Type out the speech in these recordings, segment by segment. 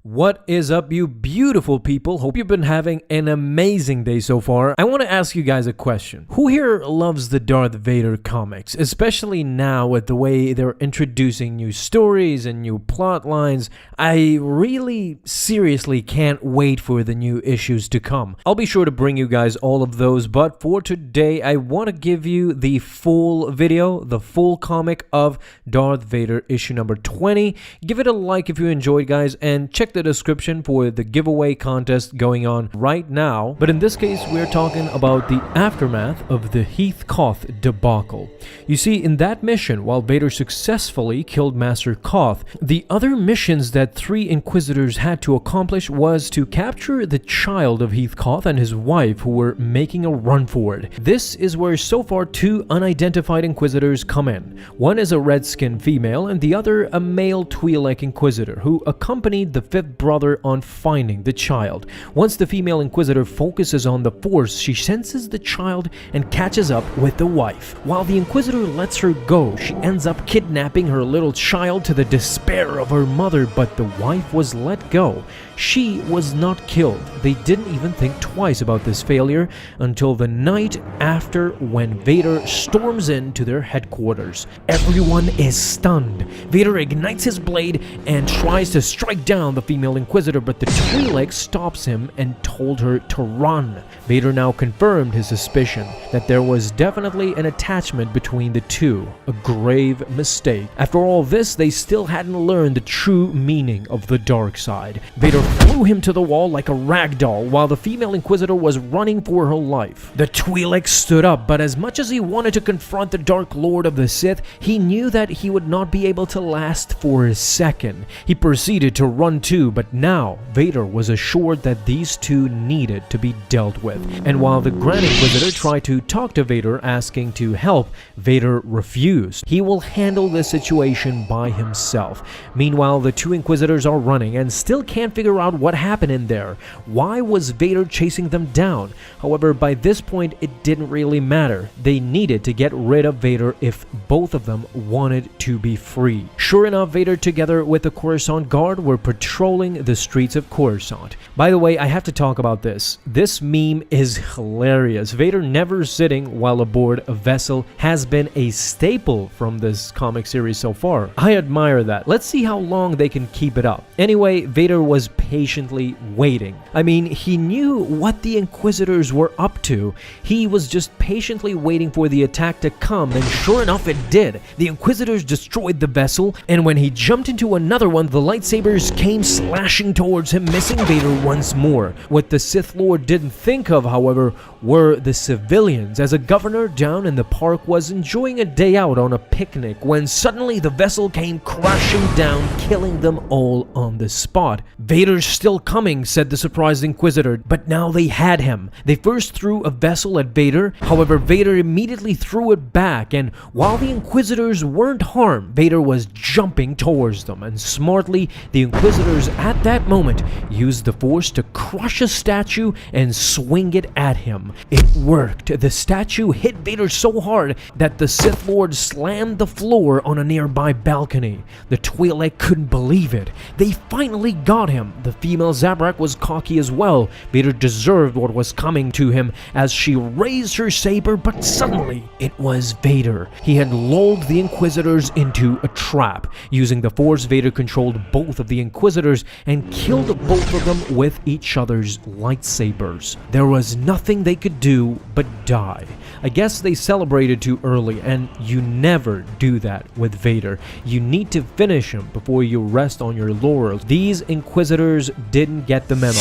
What is up, you beautiful people? Hope you've been having an amazing day so far. I want to ask you guys a question. Who here loves the Darth Vader comics? Especially now with the way they're introducing new stories and new plot lines. I really seriously can't wait for the new issues to come. I'll be sure to bring you guys all of those, but for today I want to give you the full video, the full comic of Darth Vader issue number 20. Give it a like if you enjoyed, guys, and check the description for the giveaway contest going on right now. But in this case, we're talking about the aftermath of the Heath Koth debacle. You see, in that mission, while Vader successfully killed Master Koth, the other missions that three Inquisitors had to accomplish was to capture the child of Heath Koth and his wife, who were making a run for it. This is where so far two unidentified Inquisitors come in. One is a red-skinned female and the other a male Twi'lek Inquisitor who accompanied the fifth brother on finding the child. Once the female Inquisitor focuses on the Force, she senses the child and catches up with the wife. While the Inquisitor lets her go, she ends up kidnapping her little child to the despair of her mother, but the wife was let go. She was not killed. They didn't even think twice about this failure until the night after, when Vader storms into their headquarters. Everyone is stunned. Vader ignites his blade and tries to strike down the female Inquisitor, but the Twi'lek stops him and told her to run. Vader now confirmed his suspicion that there was definitely an attachment between the two, a grave mistake. After all this, they still hadn't learned the true meaning of the dark side. Vader threw him to the wall like a rag doll while the female Inquisitor was running for her life. The Twi'lek stood up, but as much as he wanted to confront the Dark Lord of the Sith, he knew that he would not be able to last for a second. He proceeded to run too, but now Vader was assured that these two needed to be dealt with. And while the Grand Inquisitor tried to talk to Vader asking to help, Vader refused. He will handle this situation by himself. Meanwhile, the two Inquisitors are running and still can't figure out what happened in there. Why was Vader chasing them down? However, by this point it didn't really matter. They needed to get rid of Vader if both of them wanted to be free. Sure enough, Vader together with the Coruscant guard were patrolling the streets of Coruscant. By the way, I have to talk about this. This meme is hilarious. Vader never sitting while aboard a vessel has been a staple from this comic series so far. I admire that. Let's see how long they can keep it up. Anyway, Vader was patiently waiting. I mean, he knew what the Inquisitors were up to. He was just patiently waiting for the attack to come, and sure enough it did. The Inquisitors destroyed the vessel, and when he jumped into another one, the lightsabers came slashing towards him, missing Vader once more. What the Sith Lord didn't think of, however, were the civilians, as a governor down in the park was enjoying a day out on a picnic when suddenly the vessel came crashing down, killing them all on the spot. "Vader's still coming," said the surprised Inquisitor, but now they had him. They first threw a vessel at Vader, however Vader immediately threw it back, and while the Inquisitors weren't harmed, Vader was jumping towards them, and smartly the Inquisitors at that moment used the Force to crush a statue and swing it at him. It worked. The statue hit Vader so hard that the Sith Lord slammed the floor on a nearby balcony. The Twi'lek couldn't believe it. They finally got him. The female Zabrak was cocky as well. Vader deserved what was coming to him as she raised her saber, but suddenly it was Vader. He had lulled the Inquisitors into a trap. Using the Force, Vader controlled both of the Inquisitors and killed both of them with each other's lightsabers. There was nothing they could do but die. I guess they celebrated too early, and you never do that with Vader. You need to finish him before you rest on your laurels. These Inquisitors didn't get the memo.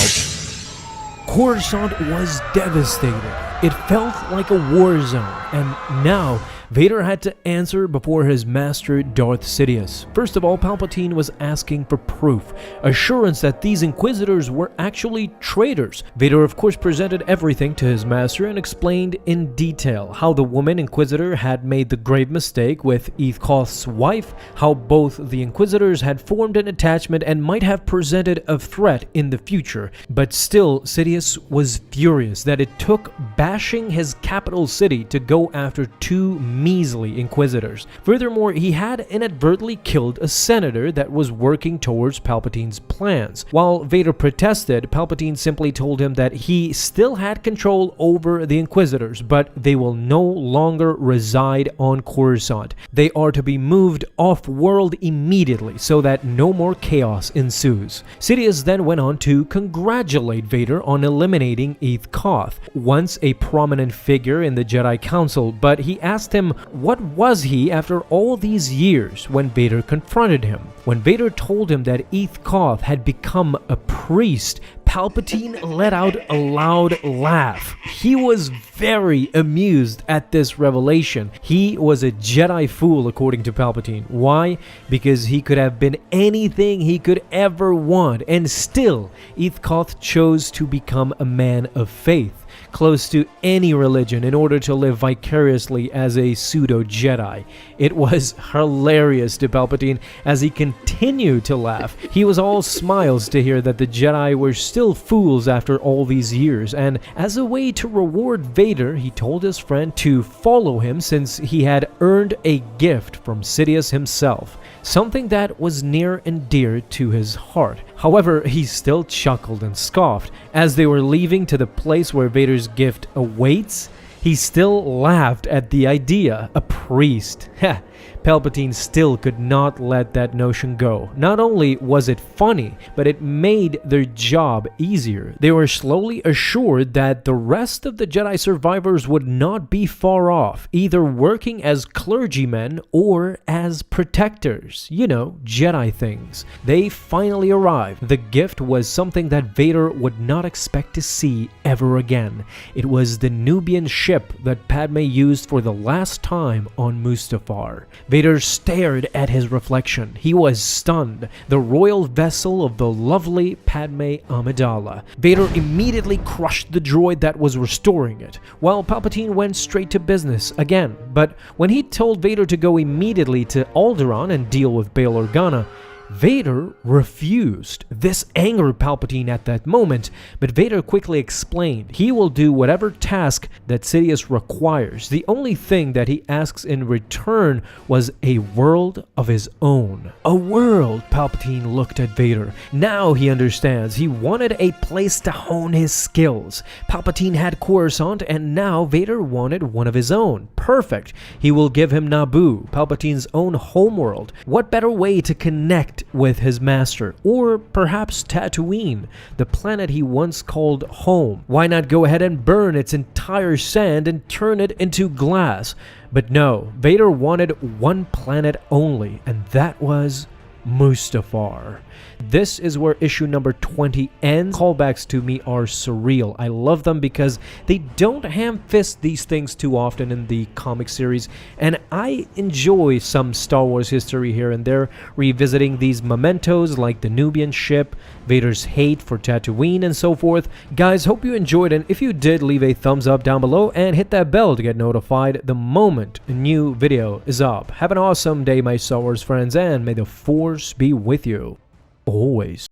Coruscant was devastated. It felt like a war zone, and now Vader had to answer before his master Darth Sidious. First of all, Palpatine was asking for proof, assurance that these Inquisitors were actually traitors. Vader of course presented everything to his master and explained in detail how the woman Inquisitor had made the grave mistake with Heath Koth's wife, how both the Inquisitors had formed an attachment and might have presented a threat in the future. But still, Sidious was furious that it took bashing his capital city to go after two measly Inquisitors. Furthermore, he had inadvertently killed a senator that was working towards Palpatine's plans. While Vader protested, Palpatine simply told him that he still had control over the Inquisitors, but they will no longer reside on Coruscant. They are to be moved off-world immediately so that no more chaos ensues. Sidious then went on to congratulate Vader on eliminating Eth Koth, once a prominent figure in the Jedi Council, but he asked him what was he after all these years when Vader confronted him. When Vader told him that Eth Koth had become a priest, Palpatine let out a loud laugh. He was very amused at this revelation. He was a Jedi fool, according to Palpatine. Why? Because he could have been anything he could ever want, and still, Eth Koth chose to become a man of faith, close to any religion, in order to live vicariously as a pseudo-Jedi. It was hilarious to Palpatine as he continued to laugh. He was all smiles to hear that the Jedi were still fools after all these years, and as a way to reward Vader, he told his friend to follow him since he had earned a gift from Sidious himself, something that was near and dear to his heart. However, he still chuckled and scoffed. As they were leaving to the place where Vader's gift awaits, he still laughed at the idea. A priest. Heh. Palpatine still could not let that notion go. Not only was it funny, but it made their job easier. They were slowly assured that the rest of the Jedi survivors would not be far off, either working as clergymen or as protectors. You know, Jedi things. They finally arrived. The gift was something that Vader would not expect to see ever again. It was the Nubian ship that Padme used for the last time on Mustafar. Vader stared at his reflection. He was stunned. The royal vessel of the lovely Padme Amidala. Vader immediately crushed the droid that was restoring it, while Palpatine went straight to business again. But when he told Vader to go immediately to Alderaan and deal with Bail Organa, Vader refused. This angered Palpatine at that moment, but Vader quickly explained he will do whatever task that Sidious requires. The only thing that he asks in return was a world of his own. A world, Palpatine looked at Vader. Now he understands. He wanted a place to hone his skills. Palpatine had Coruscant, and now Vader wanted one of his own. Perfect. He will give him Naboo, Palpatine's own homeworld. What better way to connect with his master? Or perhaps Tatooine, the planet he once called home. Why not go ahead and burn its entire sand and turn it into glass? But no, Vader wanted one planet only, and that was Mustafar. This is where issue number 20 ends. Callbacks to me are surreal. I love them because they don't ham-fist these things too often in the comic series, and I enjoy some Star Wars history here and there, revisiting these mementos like the Nubian ship, Vader's hate for Tatooine, and so forth. Guys, hope you enjoyed, and if you did, leave a thumbs up down below and hit that bell to get notified the moment a new video is up. Have an awesome day, my Star Wars friends, and may the Force be with you always.